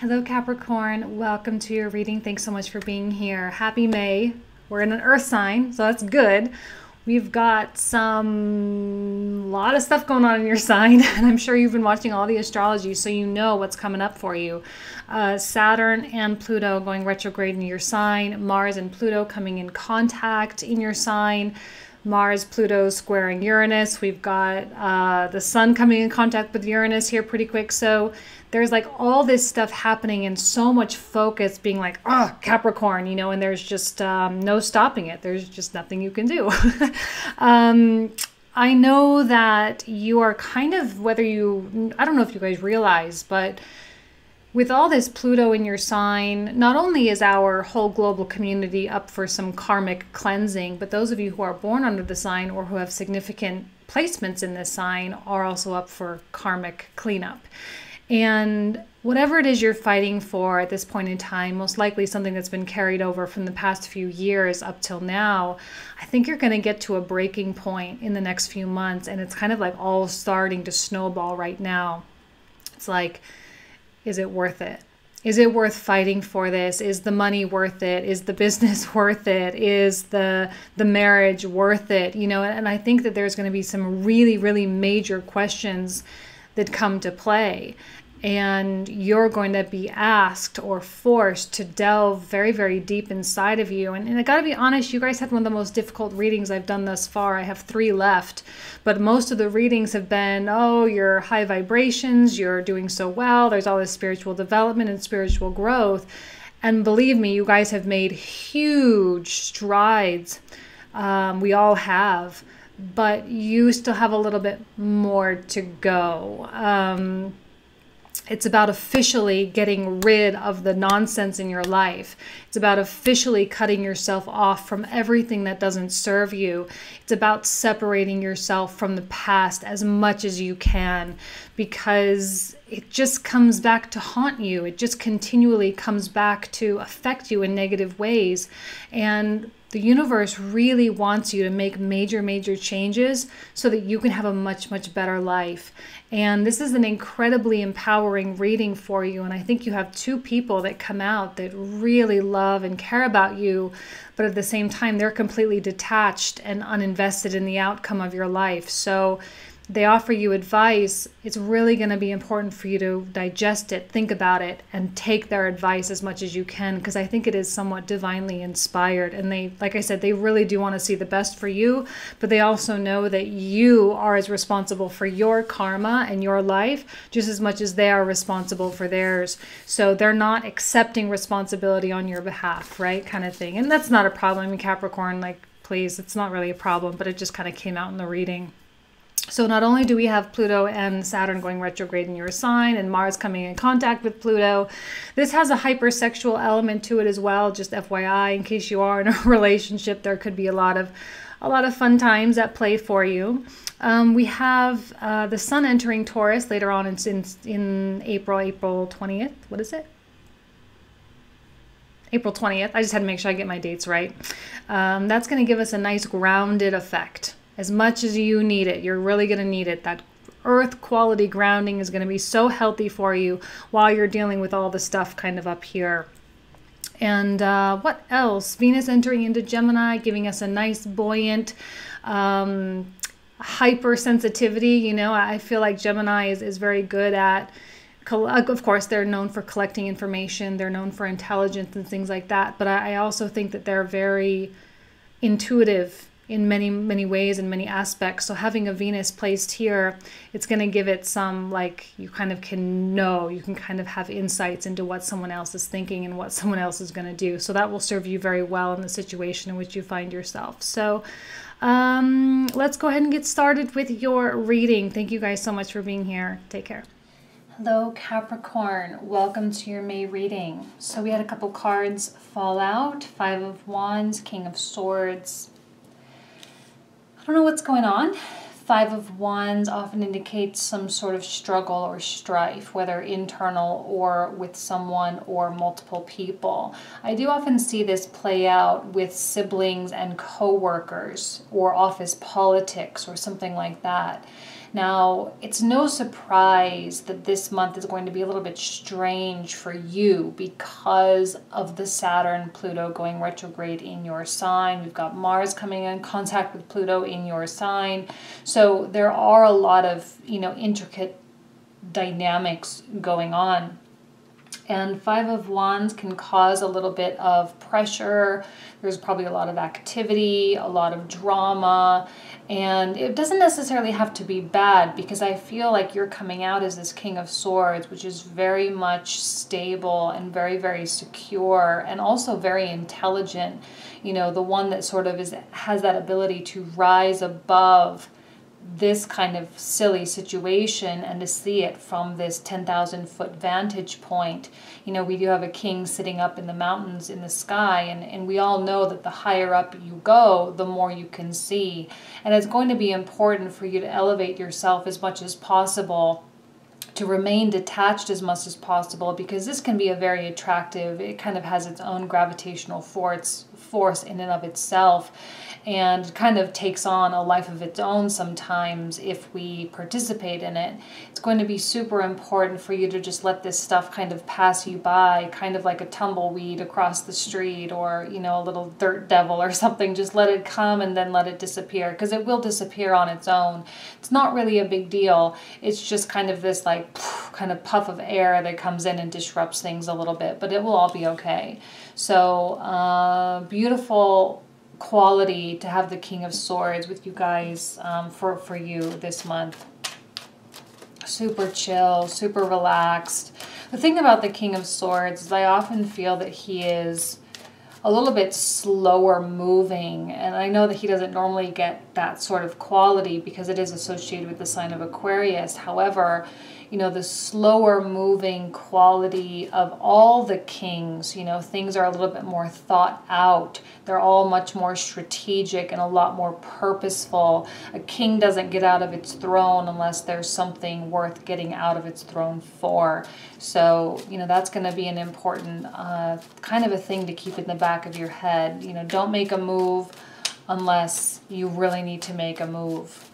Hello Capricorn, welcome to your reading. Thanks so much for being here. Happy May. We're in an earth sign, so that's good. We've got lot of stuff going on in your sign, and I'm sure you've been watching all the astrology, so you know what's coming up for you. Saturn and Pluto going retrograde in your sign, Mars and Pluto coming in contact in your sign, Mars, Pluto squaring Uranus. We've got the sun coming in contact with Uranus here pretty quick. So there's like all this stuff happening and so much focus being like, oh, Capricorn, you know, and there's just no stopping it. There's just nothing you can do. I know that you are kind of, I don't know if you guys realize, but with all this Pluto in your sign, not only is our whole global community up for some karmic cleansing, but those of you who are born under the sign or who have significant placements in this sign are also up for karmic cleanup. And whatever it is you're fighting for at this point in time, most likely something that's been carried over from the past few years up till now, I think you're going to get to a breaking point in the next few months. And it's kind of like all starting to snowball right now. It's like, is it worth it? Is it worth fighting for this? Is the money worth it? Is the business worth it? Is the marriage worth it? You know, and I think that there's going to be some really, really major questions that come to play. And you're going to be asked or forced to delve very, very deep inside of you. And I got to be honest, you guys had one of the most difficult readings I've done thus far. I have 3 left, but most of the readings have been, oh, you're high vibrations, you're doing so well, there's all this spiritual development and spiritual growth. And believe me, you guys have made huge strides. We all have, but you still have a little bit more to go. It's about officially getting rid of the nonsense in your life. It's about officially cutting yourself off from everything that doesn't serve you. It's about separating yourself from the past as much as you can, because it just comes back to haunt you. It just continually comes back to affect you in negative ways. And the universe really wants you to make major, major changes so that you can have a much, much better life. And this is an incredibly empowering reading for you. And I think you have 2 people that come out that really love and care about you, but at the same time, they're completely detached and uninvested in the outcome of your life. So they offer you advice. It's really going to be important for you to digest it, think about it, and take their advice as much as you can, because I think it is somewhat divinely inspired. And they, like I said, they really do want to see the best for you, but they also know that you are as responsible for your karma and your life just as much as they are responsible for theirs. So they're not accepting responsibility on your behalf, right? Kind of thing. And that's not a problem. I mean, Capricorn, like, please, it's not really a problem, but it just kind of came out in the reading. So not only do we have Pluto and Saturn going retrograde in your sign and Mars coming in contact with Pluto, this has a hypersexual element to it as well. Just FYI, in case you are in a relationship, there could be a lot of fun times at play for you. We have the sun entering Taurus later on in April 20th. What is it? April 20th. I just had to make sure I get my dates right. That's going to give us a nice grounded effect. As much as you need it, you're really going to need it. That earth quality grounding is going to be so healthy for you while you're dealing with all the stuff kind of up here. And what else? Venus entering into Gemini, giving us a nice buoyant hypersensitivity. You know, I feel like Gemini is very good at, of course, they're known for collecting information. They're known for intelligence and things like that. But I also think that they're very intuitive in many, many ways and many aspects. So having a Venus placed here, it's going to give it some, like, you kind of can know, you can kind of have insights into what someone else is thinking and what someone else is going to do. So that will serve you very well in the situation in which you find yourself. So let's go ahead and get started with your reading. Thank you guys so much for being here. Take care. Hello Capricorn, welcome to your May reading. So we had a couple cards fall out, 5 of Wands, King of Swords. I don't know what's going on. 5 of Wands often indicates some sort of struggle or strife, whether internal or with someone or multiple people. I do often see this play out with siblings and co-workers or office politics or something like that. Now, it's no surprise that this month is going to be a little bit strange for you because of the Saturn-Pluto going retrograde in your sign. We've got Mars coming in contact with Pluto in your sign. So there are a lot of, intricate dynamics going on. And Five of Wands can cause a little bit of pressure. There's probably a lot of activity, a lot of drama, and it doesn't necessarily have to be bad, because I feel like you're coming out as this King of Swords, which is very much stable and very, very secure, and also very intelligent. The one that sort of has that ability to rise above this kind of silly situation and to see it from this 10,000-foot vantage point. We do have a king sitting up in the mountains in the sky, and we all know that the higher up you go, the more you can see. And it's going to be important for you to elevate yourself as much as possible, to remain detached as much as possible, because this can be a very attractive, it kind of has its own gravitational force in and of itself, and kind of takes on a life of its own sometimes if we participate in it. It's going to be super important for you to just let this stuff kind of pass you by, kind of like a tumbleweed across the street, or, a little dirt devil or something. Just let it come and then let it disappear, because it will disappear on its own. It's not really a big deal. It's just kind of this kind of puff of air that comes in and disrupts things a little bit, but it will all be okay. So beautiful quality to have the King of Swords with you guys for you this month. Super chill, super relaxed. The thing about the King of Swords is I often feel that he is a little bit slower moving, and I know that he doesn't normally get that sort of quality because it is associated with the sign of Aquarius. However, the slower moving quality of all the kings, things are a little bit more thought out. They're all much more strategic and a lot more purposeful. A king doesn't get out of its throne unless there's something worth getting out of its throne for. So, that's going to be an important kind of a thing to keep in the back of your head. Don't make a move unless you really need to make a move.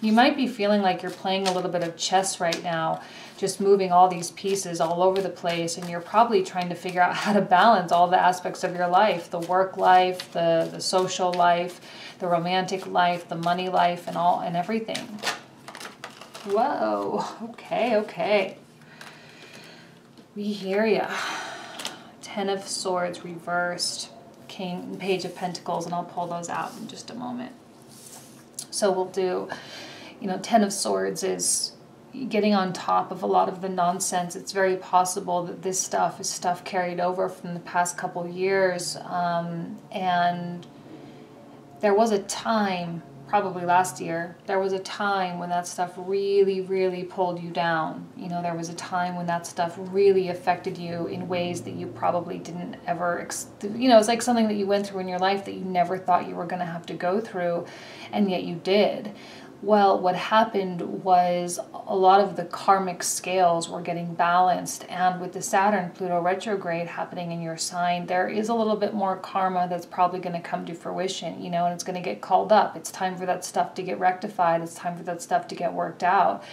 You might be feeling like you're playing a little bit of chess right now, just moving all these pieces all over the place, and you're probably trying to figure out how to balance all the aspects of your life, the work life, the social life, the romantic life, the money life, and everything. Whoa, okay. We hear ya. Ten of Swords reversed, King, Page of Pentacles, and I'll pull those out in just a moment. So we'll do, Ten of Swords is getting on top of a lot of the nonsense. It's very possible that this stuff is stuff carried over from the past couple years. And there was a time, probably last year, there was a time when that stuff really, really pulled you down. There was a time when that stuff really affected you in ways that you probably didn't ever, it's like something that you went through in your life that you never thought you were going to have to go through, and yet you did. Well, what happened was a lot of the karmic scales were getting balanced, and with the Saturn-Pluto retrograde happening in your sign, there is a little bit more karma that's probably going to come to fruition, and it's going to get called up. It's time for that stuff to get rectified. It's time for that stuff to get worked out.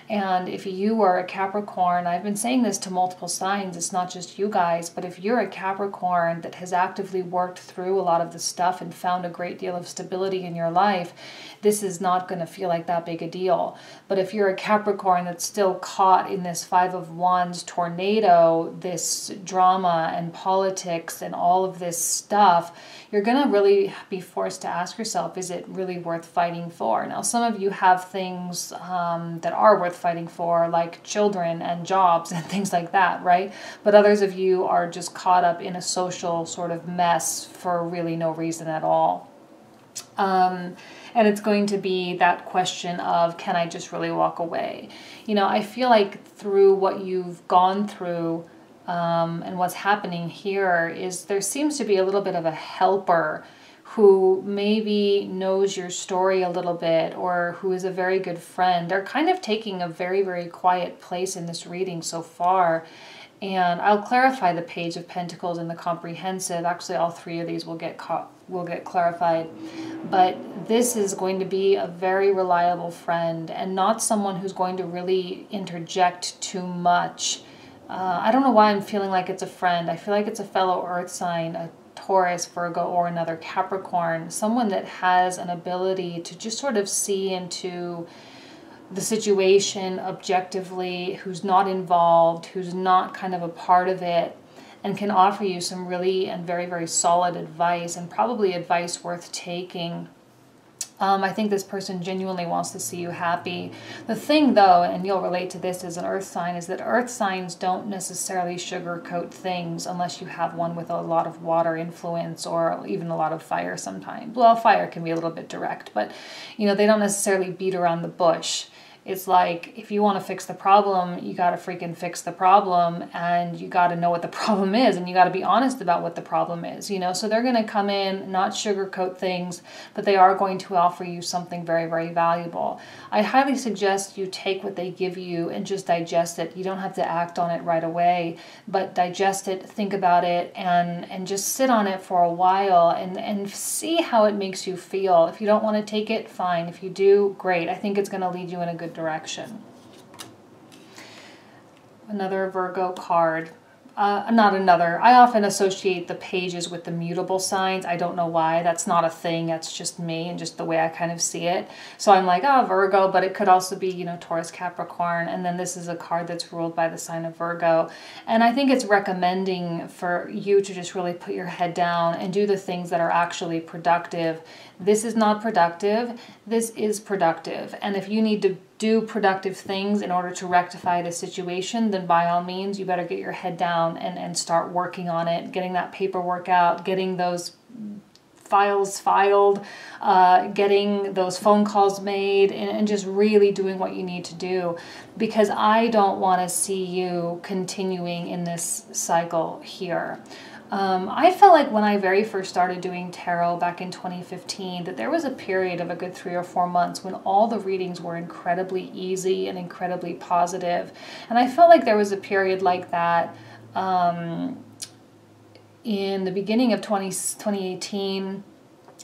And if you are a Capricorn, I've been saying this to multiple signs, it's not just you guys, but if you're a Capricorn that has actively worked through a lot of the stuff and found a great deal of stability in your life, this is not going to feel like that big a deal. But if you're a Capricorn that's still caught in this Five of Wands tornado, this drama and politics and all of this stuff, you're going to really be forced to ask yourself, is it really worth fighting for? Now, some of you have things that are worth fighting for, like children and jobs and things like that, right? But others of you are just caught up in a social sort of mess for really no reason at all. And it's going to be that question of, can I just really walk away? I feel like through what you've gone through and what's happening here is there seems to be a little bit of a helper who maybe knows your story a little bit, or who is a very good friend. They're kind of taking a very, very quiet place in this reading so far. And I'll clarify the Page of Pentacles and the Comprehensive. Actually, all three of these will get clarified. But this is going to be a very reliable friend and not someone who's going to really interject too much. I don't know why I'm feeling like it's a friend. I feel like it's a fellow earth sign, a Taurus, Virgo, or another Capricorn. Someone that has an ability to just sort of see into the situation objectively, who's not involved, who's not kind of a part of it, and can offer you some really and very, very solid advice, and probably advice worth taking. I think this person genuinely wants to see you happy. The thing though, and you'll relate to this as an earth sign, is that earth signs don't necessarily sugarcoat things unless you have one with a lot of water influence or even a lot of fire sometimes. Well, fire can be a little bit direct, but you know, they don't necessarily beat around the bush. It's like, if you want to fix the problem, you got to freaking fix the problem, and you got to know what the problem is, and you got to be honest about what the problem is, you know? So they're going to come in, not sugarcoat things, but they are going to offer you something very, very valuable. I highly suggest you take what they give you and just digest it. You don't have to act on it right away, but digest it, think about it, and just sit on it for a while and see how it makes you feel. If you don't want to take it, fine. If you do, great. I think it's going to lead you in a good direction. Another Virgo card. Not another. I often associate the pages with the mutable signs. I don't know why. That's not a thing. That's just me and just the way I kind of see it. So I'm like, oh, Virgo, but it could also be, you know, Taurus, Capricorn. And then this is a card that's ruled by the sign of Virgo. And I think it's recommending for you to just really put your head down and do the things that are actually productive. This is not productive. This is productive. And if you need to do productive things in order to rectify the situation, then by all means, you better get your head down and start working on it, getting that paperwork out, getting those files filed, getting those phone calls made, and just really doing what you need to do, because I don't want to see you continuing in this cycle here. I felt like when I very first started doing tarot back in 2015 that there was a period of a good 3 or 4 months when all the readings were incredibly easy and incredibly positive. And I felt like there was a period like that in the beginning of 2018,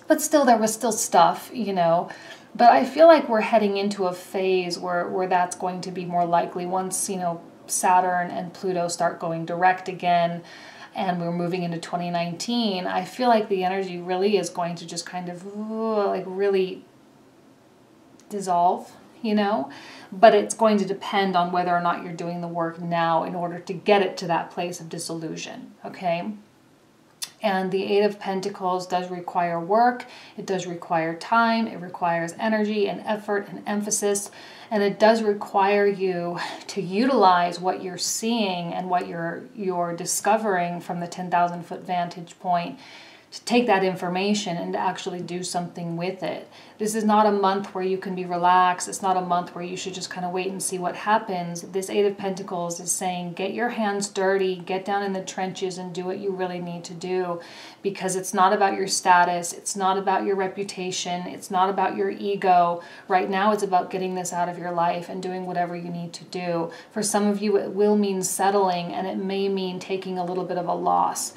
but still there was still stuff, you know. But I feel like we're heading into a phase where that's going to be more likely once, you know, Saturn and Pluto start going direct again. And we're moving into 2019, I feel like the energy really is going to just kind of like really dissolve, you know? But it's going to depend on whether or not you're doing the work now in order to get it to that place of dissolution, okay? And the Eight of Pentacles does require work, it does require time, it requires energy and effort and emphasis, and it does require you to utilize what you're seeing and what you're discovering from the 10,000-foot vantage point to take that information and to actually do something with it. This is not a month where you can be relaxed. It's not a month where you should just kind of wait and see what happens. This Eight of Pentacles is saying, get your hands dirty, get down in the trenches and do what you really need to do, because it's not about your status. It's not about your reputation. It's not about your ego. Right now, it's about getting this out of your life and doing whatever you need to do. For some of you, it will mean settling, and it may mean taking a little bit of a loss.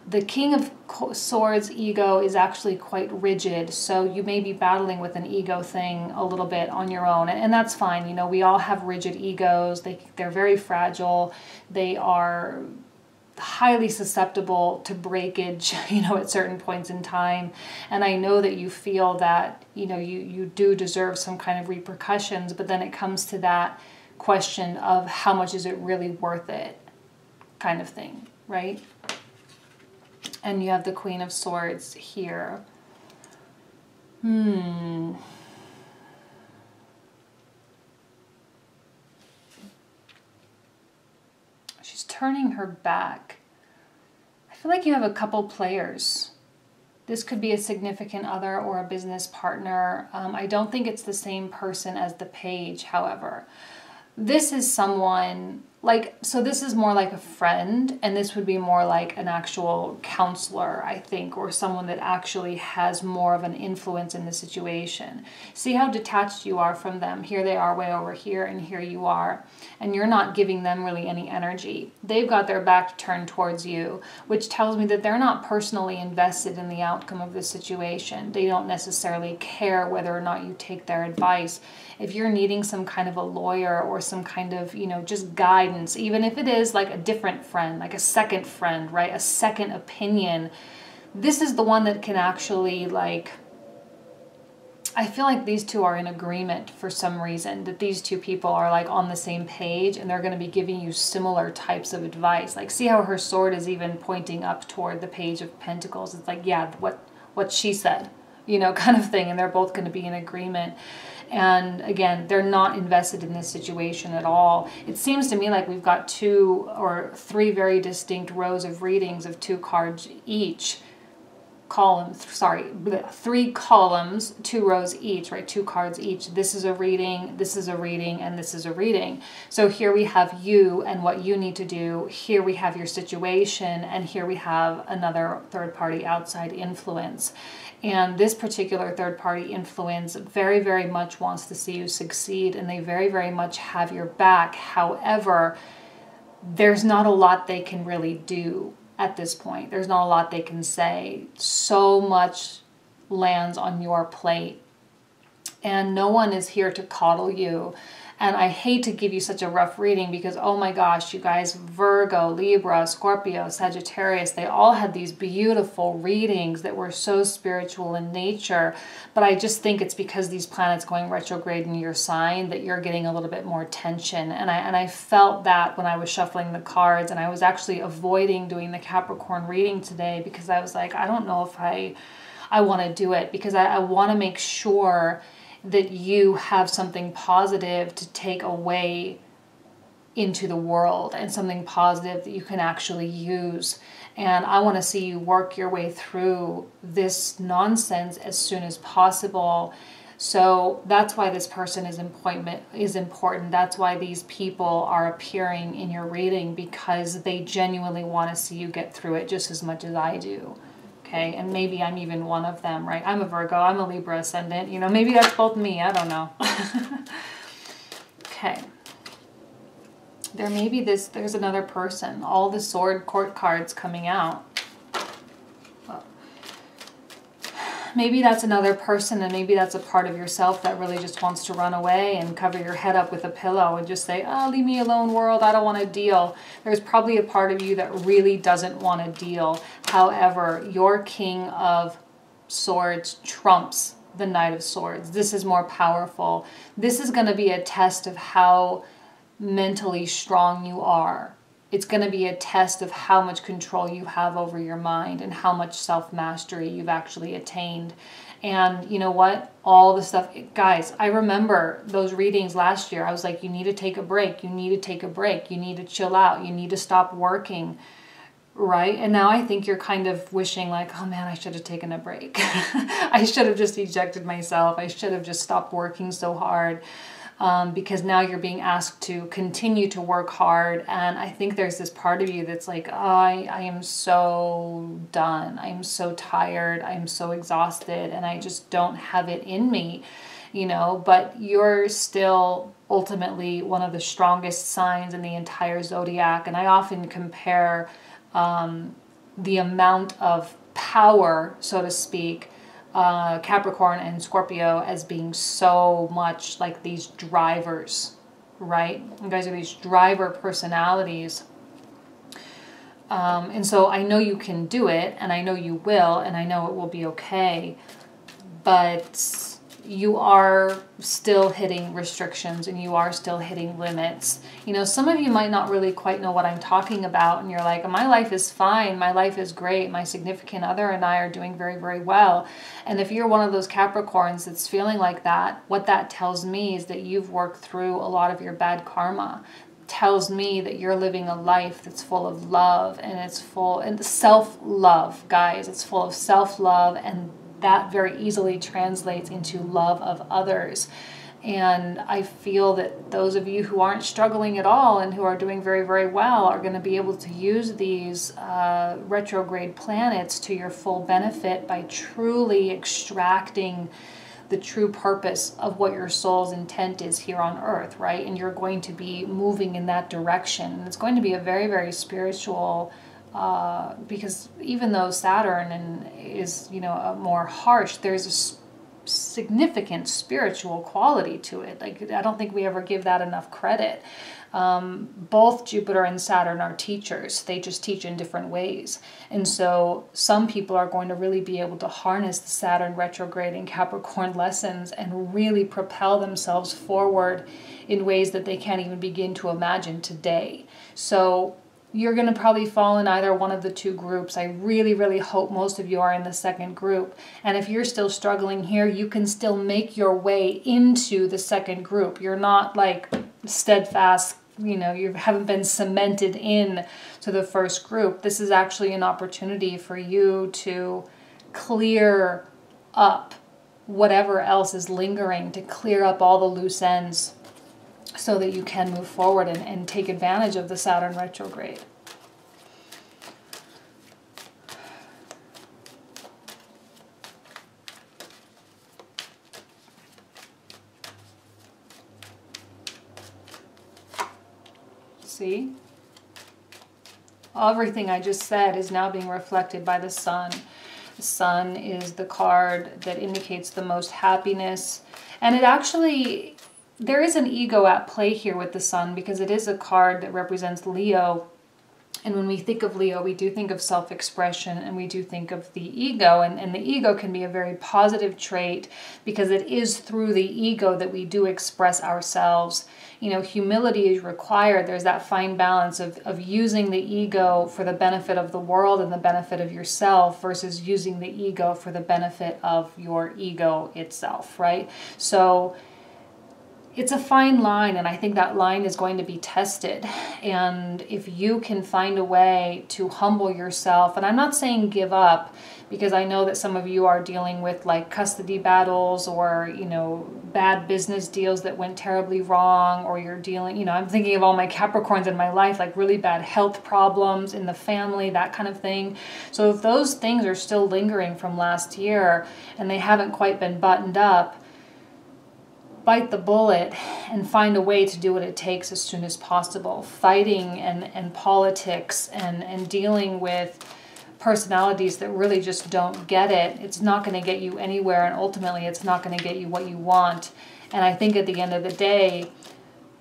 The King of Swords ego is actually quite rigid, so you may be battling with an ego thing a little bit on your own, and that's fine. You know, we all have rigid egos. They're very fragile. They are highly susceptible to breakage, you know, at certain points in time. And I know that you feel that, you know, you do deserve some kind of repercussions, but then it comes to that question of how much is it really worth it kind of thing, right? And you have the Queen of Swords here. She's turning her back. I feel like you have a couple players. This could be a significant other or a business partner. I don't think it's the same person as the Page, however. This is someone like, so this is more like a friend, and this would be more like an actual counselor, I think, or someone that actually has more of an influence in the situation. See how detached you are from them. Here they are way over here, and here you are. And you're not giving them really any energy. They've got their back turned towards you, which tells me that they're not personally invested in the outcome of the situation. They don't necessarily care whether or not you take their advice. If you're needing some kind of a lawyer or some kind of, you know, just guidance, even if it is like a different friend, like a second friend, right? A second opinion, this is the one that can actually, like, I feel like these two are in agreement for some reason, that these two people are like on the same page, and they're going to be giving you similar types of advice. Like, see how her sword is even pointing up toward the Page of Pentacles. It's like, yeah, what she said, you know, kind of thing. And they're both going to be in agreement. And again, they're not invested in this situation at all. It seems to me like we've got 2 or 3 very distinct rows of readings of 2 cards each. 3 columns, 2 rows each, right? 2 cards each. This is a reading, this is a reading, and this is a reading. So here we have you and what you need to do. Here we have your situation, and here we have another third-party outside influence. And this particular third-party influence very, very much wants to see you succeed, and they very, very much have your back. However, there's not a lot they can really do at this point. There's not a lot they can say. So much lands on your plate, and no one is here to coddle you. And I hate to give you such a rough reading because, oh my gosh, you guys, Virgo, Libra, Scorpio, Sagittarius, they all had these beautiful readings that were so spiritual in nature. But I just think it's because these planets going retrograde in your sign that you're getting a little bit more tension. And I felt that when I was shuffling the cards, and I was actually avoiding doing the Capricorn reading today because I was like, I don't know if I want to do it, because I want to make sure that you have something positive to take away into the world, and something positive that you can actually use. And I want to see you work your way through this nonsense as soon as possible. So that's why this person is important. That's why these people are appearing in your reading, because they genuinely want to see you get through it just as much as I do. Okay, and maybe I'm even one of them, right? I'm a Virgo, I'm a Libra ascendant. You know, maybe that's both me, I don't know. Okay. There may be there's another person. All the sword court cards coming out. Maybe that's another person, and maybe that's a part of yourself that really just wants to run away and cover your head up with a pillow and just say, oh, leave me alone, world, I don't want to deal. There's probably a part of you that really doesn't want to deal. However, your King of Swords trumps the Knight of Swords. This is more powerful. This is going to be a test of how mentally strong you are. It's going to be a test of how much control you have over your mind and how much self-mastery you've actually attained. And you know what? All the stuff, guys, I remember those readings last year. I was like, you need to take a break. You need to take a break. You need to chill out. You need to stop working, right? And now I think you're kind of wishing like, oh man, I should have taken a break. I should have just ejected myself. I should have just stopped working so hard. Because now you're being asked to continue to work hard. And I think there's this part of you that's like, oh, I am so done. I am so tired. I am so exhausted, and I just don't have it in me, you know. But you're still ultimately one of the strongest signs in the entire zodiac. And I often compare the amount of power, so to speak, Capricorn and Scorpio as being so much like these drivers, right? You guys are these driver personalities. And so I know you can do it, and I know you will, and I know it will be okay, but you are still hitting restrictions, and you are still hitting limits. You know, some of you might not really quite know what I'm talking about, and you're like, my life is fine, my life is great, my significant other and I are doing very, very well. And if you're one of those Capricorns that's feeling like that, what that tells me is that you've worked through a lot of your bad karma. It tells me that you're living a life that's full of love, and it's full, and self-love, guys. It's full of self-love, and that very easily translates into love of others. And I feel that those of you who aren't struggling at all and who are doing very, very well are going to be able to use these retrograde planets to your full benefit by truly extracting the true purpose of what your soul's intent is here on earth, right? And you're going to be moving in that direction. And it's going to be a very, very spiritual, because even though Saturn is, you know, more harsh, there's a significant spiritual quality to it. Like, I don't think we ever give that enough credit. Both Jupiter and Saturn are teachers. They just teach in different ways. And so some people are going to really be able to harness the Saturn retrograde and Capricorn lessons and really propel themselves forward in ways that they can't even begin to imagine today. So you're going to probably fall in either one of the two groups. I really, really hope most of you are in the second group. And if you're still struggling here, you can still make your way into the second group. You're not like steadfast, you know, you haven't been cemented in to the first group. This is actually an opportunity for you to clear up whatever else is lingering, to clear up all the loose ends, so that you can move forward and take advantage of the Saturn retrograde. See? Everything I just said is now being reflected by the sun. The sun is the card that indicates the most happiness. And it actually, there is an ego at play here with the sun, because it is a card that represents Leo. And when we think of Leo, we do think of self-expression, and we do think of the ego. And the ego can be a very positive trait, because it is through the ego that we do express ourselves. You know, humility is required. There's that fine balance of using the ego for the benefit of the world and the benefit of yourself, versus using the ego for the benefit of your ego itself, right? So it's a fine line, and I think that line is going to be tested. And if you can find a way to humble yourself, and I'm not saying give up, because I know that some of you are dealing with like custody battles, or, you know, bad business deals that went terribly wrong, or you're dealing, you know, I'm thinking of all my Capricorns in my life, like really bad health problems in the family, that kind of thing. So if those things are still lingering from last year and they haven't quite been buttoned up, bite the bullet and find a way to do what it takes as soon as possible. Fighting and politics and dealing with personalities that really just don't get it, it's not going to get you anywhere, and ultimately it's not going to get you what you want. And I think at the end of the day,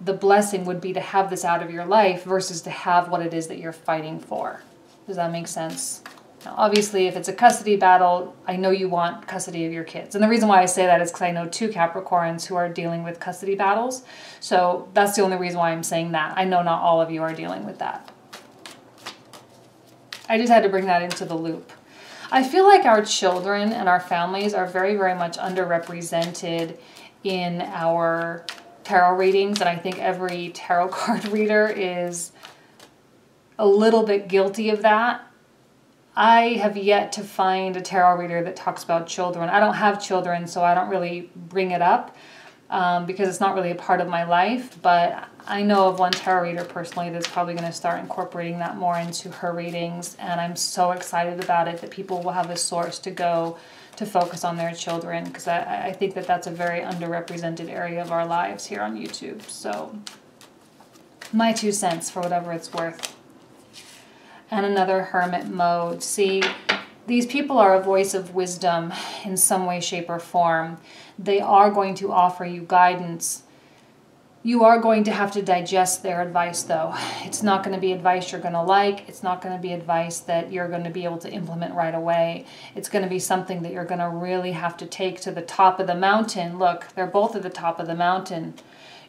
the blessing would be to have this out of your life versus to have what it is that you're fighting for. Does that make sense? Now, obviously, if it's a custody battle, I know you want custody of your kids. And the reason why I say that is because I know 2 Capricorns who are dealing with custody battles. So that's the only reason why I'm saying that. I know not all of you are dealing with that. I just had to bring that into the loop. I feel like our children and our families are very, very much underrepresented in our tarot readings. And I think every tarot card reader is a little bit guilty of that. I have yet to find a tarot reader that talks about children. I don't have children, so I don't really bring it up because it's not really a part of my life. But I know of one tarot reader personally that's probably going to start incorporating that more into her readings. And I'm so excited about it, that people will have a source to go to focus on their children, because I think that that's a very underrepresented area of our lives here on YouTube. So my 2 cents for whatever it's worth. And another hermit mode. See, these people are a voice of wisdom in some way, shape, or form. They are going to offer you guidance. You are going to have to digest their advice, though. It's not going to be advice you're going to like. It's not going to be advice that you're going to be able to implement right away. It's going to be something that you're going to really have to take to the top of the mountain. Look, they're both at the top of the mountain.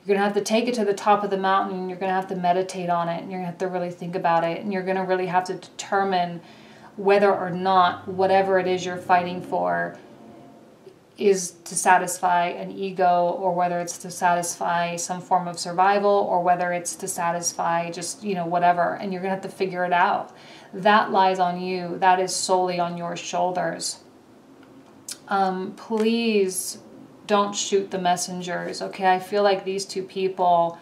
You're going to have to take it to the top of the mountain, and you're going to have to meditate on it, and you're going to have to really think about it, and you're going to really have to determine whether or not whatever it is you're fighting for is to satisfy an ego, or whether it's to satisfy some form of survival, or whether it's to satisfy just, you know, whatever, and you're going to have to figure it out. That lies on you. That is solely on your shoulders. Please don't shoot the messengers, okay? I feel like these two people,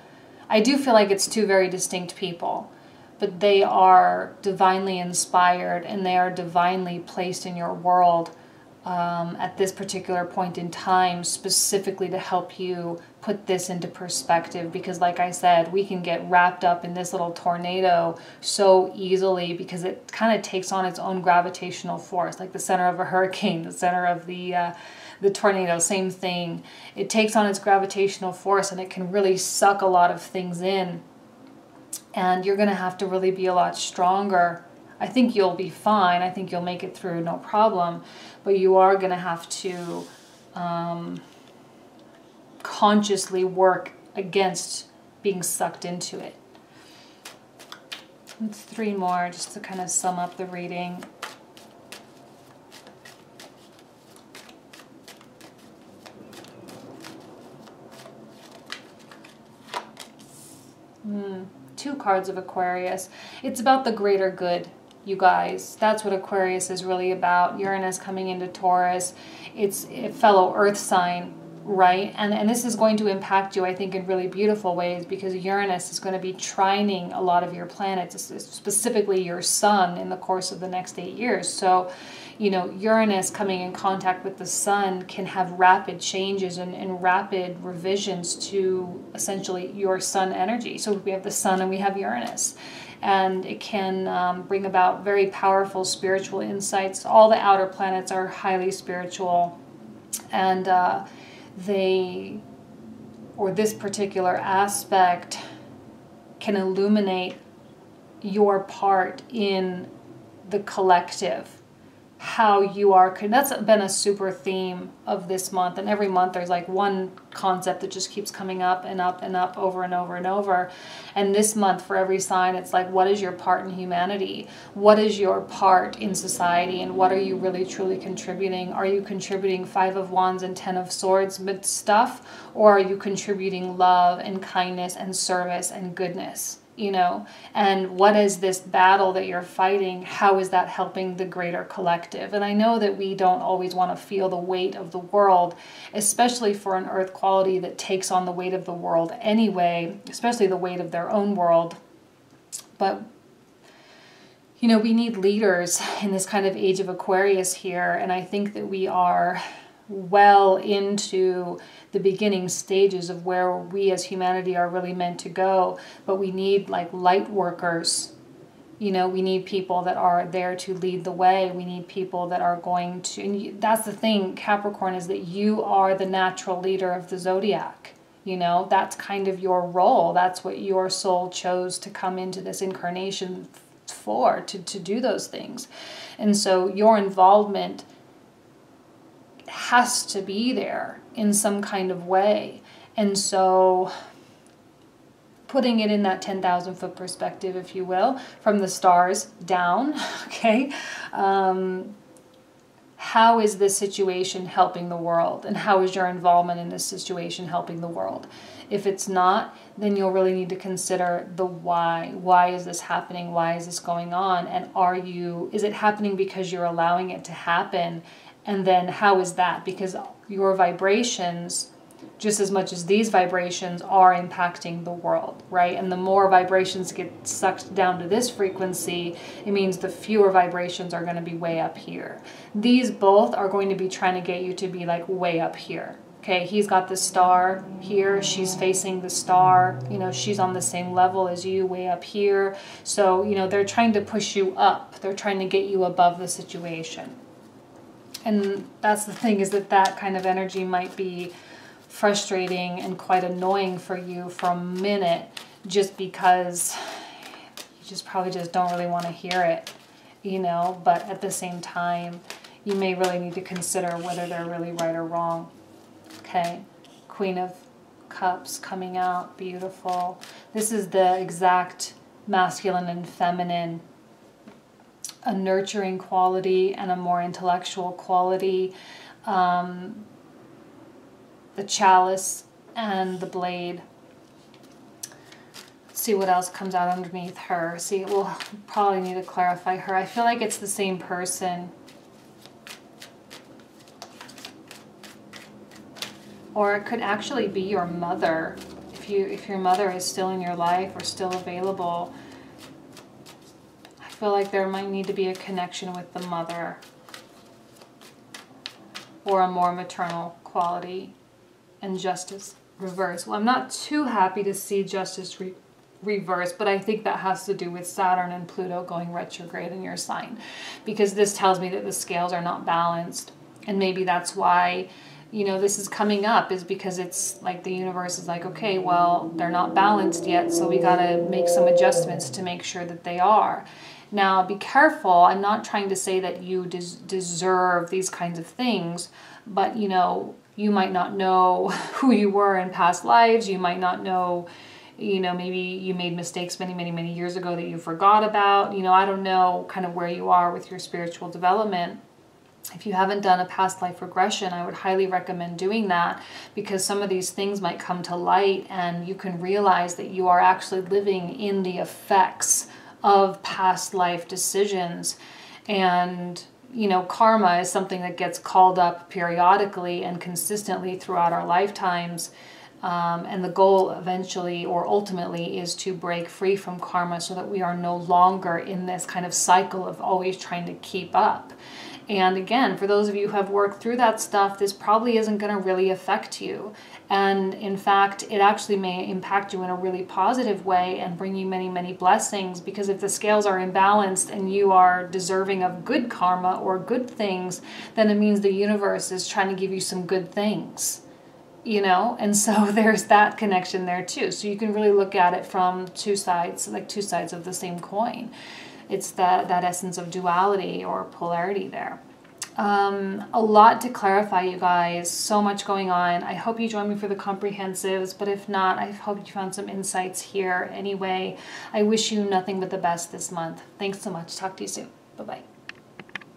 I do feel like it's two very distinct people, but they are divinely inspired and they are divinely placed in your world at this particular point in time, specifically to help you put this into perspective. Because like I said, we can get wrapped up in this little tornado so easily because it kind of takes on its own gravitational force, like the center of a hurricane, the center of the tornado, same thing. It takes on its gravitational force and it can really suck a lot of things in. And you're going to have to really be a lot stronger. I think you'll be fine. I think you'll make it through, no problem. But you are going to have to consciously work against being sucked into it. And 3 more just to kind of sum up the reading. Two cards of Aquarius. It's about the greater good, you guys. That's what Aquarius is really about. Uranus coming into Taurus. It's a fellow earth sign, right? And this is going to impact you, I think, in really beautiful ways, because Uranus is going to be trining a lot of your planets, specifically your sun, in the course of the next 8 years. So, you know, Uranus coming in contact with the sun can have rapid changes and rapid revisions to essentially your sun energy. So we have the sun and we have Uranus. And it can bring about very powerful spiritual insights. All the outer planets are highly spiritual. And this particular aspect can illuminate your part in the collective. How you are, that's been a super theme of this month, and every month there's like one concept that just keeps coming up and up and up over and over and over. And this month for every sign, it's like, what is your part in humanity? What is your part in society? And what are you really truly contributing? Are you contributing 5 of Wands and 10 of Swords stuff? Or are you contributing love and kindness and service and goodness? You know, and what is this battle that you're fighting? How is that helping the greater collective? And I know that we don't always want to feel the weight of the world, especially for an earth quality that takes on the weight of the world anyway, especially the weight of their own world. But, you know, we need leaders in this kind of age of Aquarius here. And I think that we are well into the beginning stages of where we as humanity are really meant to go. But we need like light workers. You know, we need people that are there to lead the way. We need people that are going to, and that's the thing, Capricorn, is that you are the natural leader of the zodiac. You know, that's kind of your role. That's what your soul chose to come into this incarnation for, to do those things. And so your involvement has to be there in some kind of way. And so putting it in that 10,000 foot perspective, if you will, from the stars down, okay, how is this situation helping the world? And how is your involvement in this situation helping the world? If it's not, then you'll really need to consider the why. Why is this happening? Why is this going on? And is it happening because you're allowing it to happen? And then how is that? Because your vibrations, just as much as these vibrations, are impacting the world, right? And the more vibrations get sucked down to this frequency, it means the fewer vibrations are going to be way up here. These both are going to be trying to get you to be like way up here. Okay, he's got the star here, she's facing the star, you know, she's on the same level as you, way up here. So, you know, they're trying to push you up. They're trying to get you above the situation. And that's the thing, is that kind of energy might be frustrating and quite annoying for you for a minute, just because you just probably just don't really want to hear it, you know. But at the same time, you may really need to consider whether they're really right or wrong. Okay, Queen of Cups coming out, beautiful. This is the exact masculine and feminine, a nurturing quality and a more intellectual quality. The chalice and the blade. Let's see what else comes out underneath her. See, we'll probably need to clarify her. I feel like it's the same person. Or it could actually be your mother. If your mother is still in your life or still available, I feel like there might need to be a connection with the mother, or a more maternal quality, and justice reverse. Well, I'm not too happy to see justice reverse, but I think that has to do with Saturn and Pluto going retrograde in your sign, because this tells me that the scales are not balanced. And maybe that's why, you know, this is coming up, is because it's like the universe is like, okay, well, they're not balanced yet, so we got to make some adjustments to make sure that they are. Now, be careful. I'm not trying to say that you deserve these kinds of things, but, you know, you might not know who you were in past lives. You might not know, you know, maybe you made mistakes many, many, many years ago that you forgot about. You know, I don't know kind of where you are with your spiritual development. If you haven't done a past life regression, I would highly recommend doing that, because some of these things might come to light and you can realize that you are actually living in the effects of past life decisions. And, you know, karma is something that gets called up periodically and consistently throughout our lifetimes. And the goal eventually or ultimately is to break free from karma so that we are no longer in this kind of cycle of always trying to keep up. And again, for those of you who have worked through that stuff, this probably isn't going to really affect you. And in fact, it actually may impact you in a really positive way and bring you many, many blessings, because if the scales are imbalanced and you are deserving of good karma or good things, then it means the universe is trying to give you some good things, you know? And so there's that connection there too. So you can really look at it from two sides, like two sides of the same coin. It's that essence of duality or polarity there. A lot to clarify, you guys. So much going on. I hope you join me for the comprehensives, but if not, I hope you found some insights here. Anyway, I wish you nothing but the best this month. Thanks so much. Talk to you soon. Bye-bye.